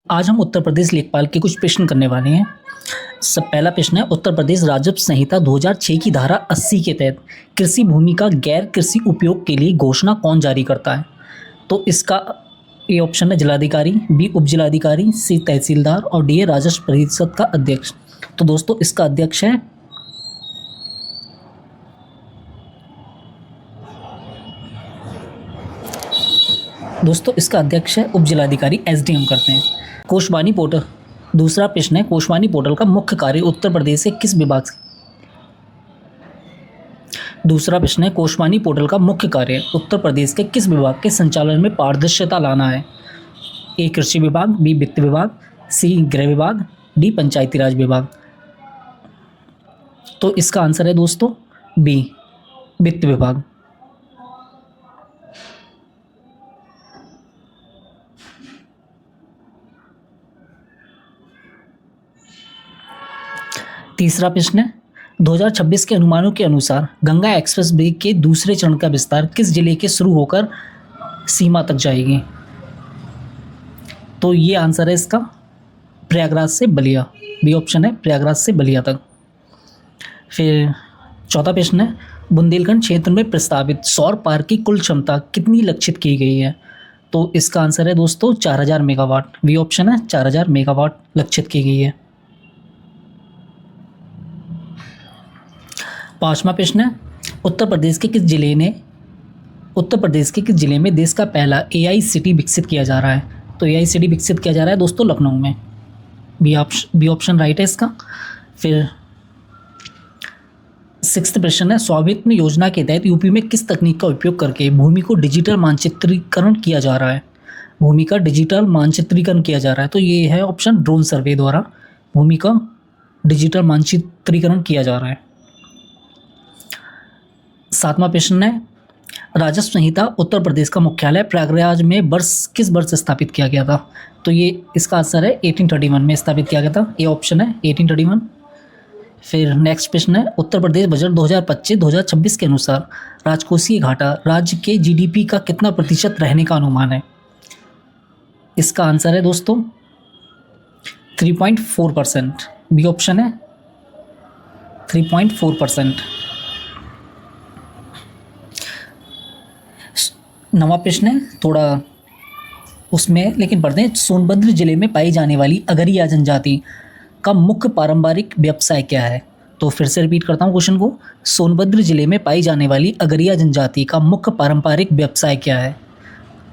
आज हम उत्तर प्रदेश लेखपाल के कुछ प्रश्न करने वाले हैं। सब पहला प्रश्न है, उत्तर प्रदेश राजस्व संहिता 2006 की धारा 80 के तहत कृषि भूमि का गैर कृषि उपयोग के लिए घोषणा कौन जारी करता है? तो इसका ए ऑप्शन है जिलाधिकारी, बी उप जिलाधिकारी, सी तहसीलदार और डी है राजस्व परिषद का अध्यक्ष। तो दोस्तों इसका अध्यक्ष है उप जिलाधिकारी, एसडीएम करते हैं। कोशवानी पोर्टल, दूसरा प्रश्न है, कोशवानी पोर्टल का मुख्य कार्य उत्तर प्रदेश के किस विभाग से? दूसरा प्रश्न है, कोशवानी पोर्टल का मुख्य कार्य उत्तर प्रदेश के किस विभाग के संचालन में पारदर्शिता लाना है? ए कृषि विभाग, बी वित्त विभाग, सी गृह विभाग, डी पंचायती राज विभाग। तो इसका आंसर है दोस्तों बी वित्त विभाग। तीसरा प्रश्न है, 2026 के अनुमानों के अनुसार गंगा एक्सप्रेस वे के दूसरे चरण का विस्तार किस जिले के शुरू होकर सीमा तक जाएगी? तो ये आंसर है इसका प्रयागराज से बलिया, बी ऑप्शन है प्रयागराज से बलिया तक। फिर चौथा प्रश्न है, बुंदेलखंड क्षेत्र में प्रस्तावित सौर पार्क की कुल क्षमता कितनी लक्षित की गई है? तो इसका आंसर है दोस्तों 4000 मेगावाट, बी ऑप्शन है 4000 मेगावाट लक्षित की गई है। पांचवा प्रश्न है, उत्तर प्रदेश के किस जिले में देश का पहला एआई सिटी विकसित किया जा रहा है? तो एआई सिटी विकसित किया जा रहा है दोस्तों लखनऊ में, बी ऑप्शन राइट है इसका। फिर सिक्स्थ प्रश्न है, स्वामित्व योजना के तहत यूपी में किस तकनीक का उपयोग करके भूमि को डिजिटल मानचित्रीकरण किया जा रहा है? भूमि का डिजिटल मानचित्रीकरण किया जा रहा है, तो ये है ऑप्शन ड्रोन सर्वे द्वारा भूमि का डिजिटल मानचित्रीकरण किया जा रहा है। सातवां प्रश्न है, राजस्व संहिता उत्तर प्रदेश का मुख्यालय प्रयागराज में किस वर्ष स्थापित किया गया था? तो ये इसका आंसर है 1831 में स्थापित किया गया था, ये ऑप्शन है 1831। फिर नेक्स्ट प्रश्न है, उत्तर प्रदेश बजट 2025-2026 के अनुसार राजकोषीय घाटा राज्य के जीडीपी का कितना प्रतिशत रहने का अनुमान है? इसका आंसर है दोस्तों 3.4%, बी ऑप्शन है 3.4%। नवा प्रश्न है थोड़ा उसमें लेकिन पढ़ते हैं, सोनभद्र जिले में पाई जाने वाली अगरिया जनजाति का मुख्य पारंपरिक व्यवसाय क्या है? तो फिर से रिपीट करता हूँ क्वेश्चन को, सोनभद्र जिले में पाई जाने वाली अगरिया जनजाति का मुख्य पारंपरिक व्यवसाय क्या है?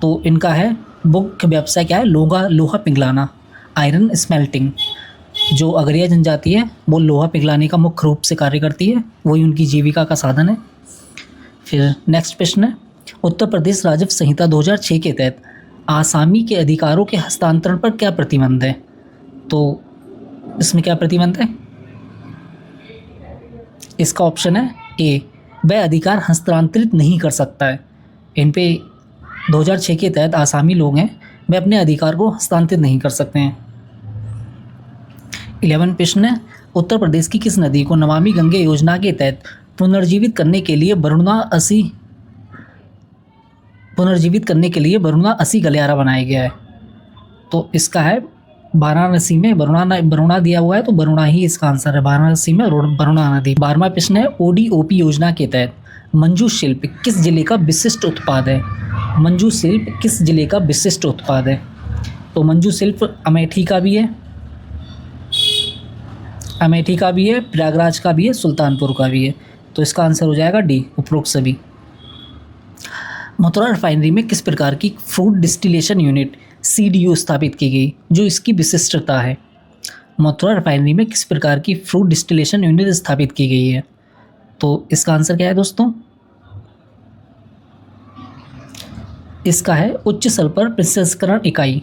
तो इनका है मुख्य व्यवसाय क्या है? लोहा पिघलाना, आयरन स्मेल्टिंग। जो अगरिया जनजाति है वो लोहा पिघलाने का मुख्य रूप से कार्य करती है, वही उनकी जीविका का साधन है। फिर नेक्स्ट प्रश्न है, उत्तर प्रदेश राजस्व संहिता 2006 के तहत आसामी के अधिकारों के हस्तांतरण पर क्या प्रतिबंध है? तो इसमें क्या प्रतिबंध है? इसका ऑप्शन है ए, वह अधिकार हस्तांतरित नहीं कर सकता है। इन पे 2006 के तहत आसामी लोग हैं, वे अपने अधिकार को हस्तांतरित नहीं कर सकते हैं। 11 प्रश्न है, उत्तर प्रदेश की किस नदी को नमामि गंगे योजना के तहत पुनर्जीवित करने के लिए वरुणा 80 गलियारा बनाया गया है? तो इसका है वाराणसी में, वरुणा दिया हुआ है तो वरुणा ही इसका आंसर है, वाराणसी में वरुणा नदी। 12वां प्रश्न है, ओडीओपी योजना के तहत मंजू शिल्प किस जिले का विशिष्ट उत्पाद है? मंजू शिल्प किस जिले का विशिष्ट उत्पाद है? तो मंजू शिल्प अमेठी का भी है, प्रयागराज का भी है, सुल्तानपुर का भी है। तो इसका आंसर हो जाएगा डी, उपरोक्त सभी। मथुरा रिफाइनरी में किस प्रकार की फ्रूट डिस्टिलेशन यूनिट सीडीयू स्थापित की गई, जो इसकी विशिष्टता है? मथुरा रिफाइनरी में किस प्रकार की फ्रूट डिस्टिलेशन यूनिट स्थापित की गई है? तो इसका आंसर क्या है दोस्तों? इसका है उच्च सल्फर प्रसंस्करण इकाई।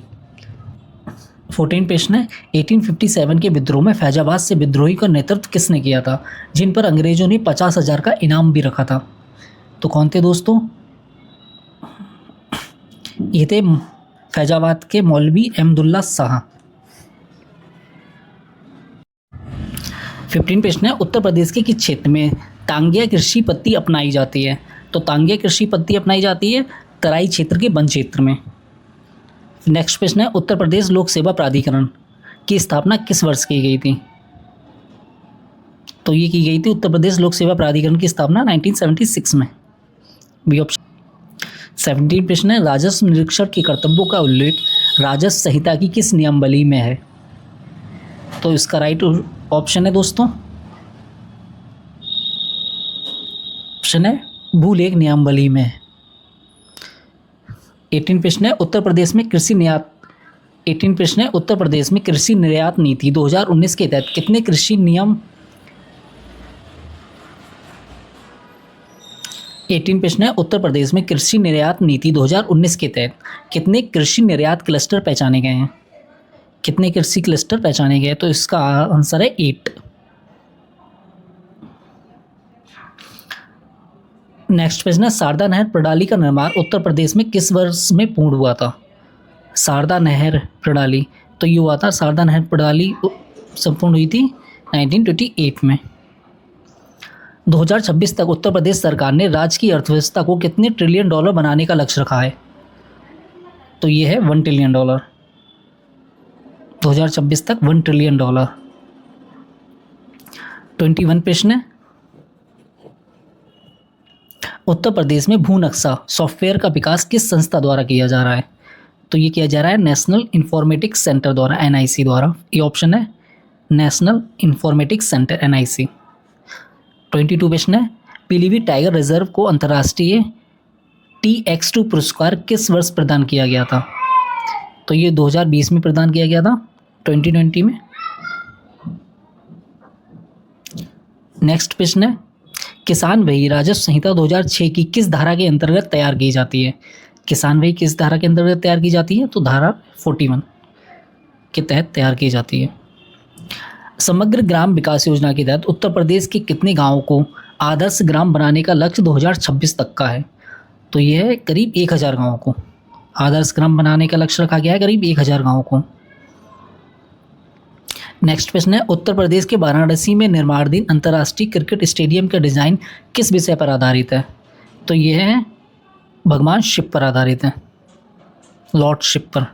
14 प्रश्न है, 1857 के विद्रोह में फैजाबाद से विद्रोही का नेतृत्व किसने किया था, जिन पर अंग्रेजों ने 50,000 का इनाम भी रखा था? तो कौन थे दोस्तों? ये थे फैजाबाद के मौलवी अहमदुल्ला शाह। 15 प्रश्न है, उत्तर प्रदेश के किस क्षेत्र में तांगिया कृषि पद्धति अपनाई जाती है? तो तांगिया कृषि पद्धति अपनाई जाती है तराई क्षेत्र के वन क्षेत्र में। नेक्स्ट प्रश्न है, उत्तर प्रदेश लोक सेवा प्राधिकरण की स्थापना किस वर्ष की गई थी? तो ये की गई थी उत्तर प्रदेश लोक सेवा प्राधिकरण की स्थापना 1976 में। B option. 17 प्रश्न है, राजस्व निरीक्षण के कर्तव्यों का उल्लेख राजस्व संहिता की किस नियमावली में है? तो इसका राइट ऑप्शन है दोस्तों, ऑप्शन है भूलेख नियमावली में। 18 प्रश्न है, उत्तर प्रदेश में कृषि निर्यात 18 प्रश्न है, उत्तर प्रदेश में कृषि निर्यात नीति 2019 के तहत कितने कृषि नियम 18 प्रश्न है, उत्तर प्रदेश में कृषि निर्यात नीति 2019 के तहत कितने कृषि निर्यात क्लस्टर पहचाने गए हैं? कितने कृषि क्लस्टर पहचाने गए? तो इसका आंसर है 8। नेक्स्ट प्रश्न है, शारदा नहर प्रणाली का निर्माण उत्तर प्रदेश में किस वर्ष में पूर्ण हुआ था? शारदा नहर प्रणाली, तो ये हुआ था, शारदा नहर प्रणाली संपूर्ण हुई थी 1928 में। 2026 तक उत्तर प्रदेश सरकार ने राज्य की अर्थव्यवस्था को कितने ट्रिलियन डॉलर बनाने का लक्ष्य रखा है? तो ये है 1 ट्रिलियन डॉलर। 2026 तक 1 ट्रिलियन डॉलर। 21 प्रश्न है, उत्तर प्रदेश में भू नक्शा सॉफ्टवेयर का विकास किस संस्था द्वारा किया जा रहा है? तो ये किया जा रहा है नेशनल इंफॉर्मेटिक्स सेंटर द्वारा, NIC द्वारा। ये ऑप्शन है नेशनल इंफॉर्मेटिक्स सेंटर, NIC। 22 प्रश्न है, पीलीभीत टाइगर रिजर्व को अंतर्राष्ट्रीय TX2 पुरस्कार किस वर्ष प्रदान किया गया था? तो ये 2020 में प्रदान किया गया था, 2020 में। नेक्स्ट प्रश्न है, किसान वही राजस्व संहिता 2006 की किस धारा के अंतर्गत तैयार की जाती है? किसान वही किस धारा के अंतर्गत तैयार की जाती है? तो धारा 41 के तहत तैयार की जाती है। समग्र ग्राम विकास योजना के तहत उत्तर प्रदेश के कितने गांवों को आदर्श ग्राम बनाने का लक्ष्य 2026 तक का है? तो यह है करीब 1000 गांवों को आदर्श ग्राम बनाने का लक्ष्य रखा गया है, करीब 1000 गांवों को। नेक्स्ट प्रश्न है, उत्तर प्रदेश के वाराणसी में निर्माणाधीन अंतर्राष्ट्रीय क्रिकेट स्टेडियम का डिज़ाइन किस विषय पर आधारित है? तो यह है भगवान शिव पर आधारित है, लॉर्ड शिव पर।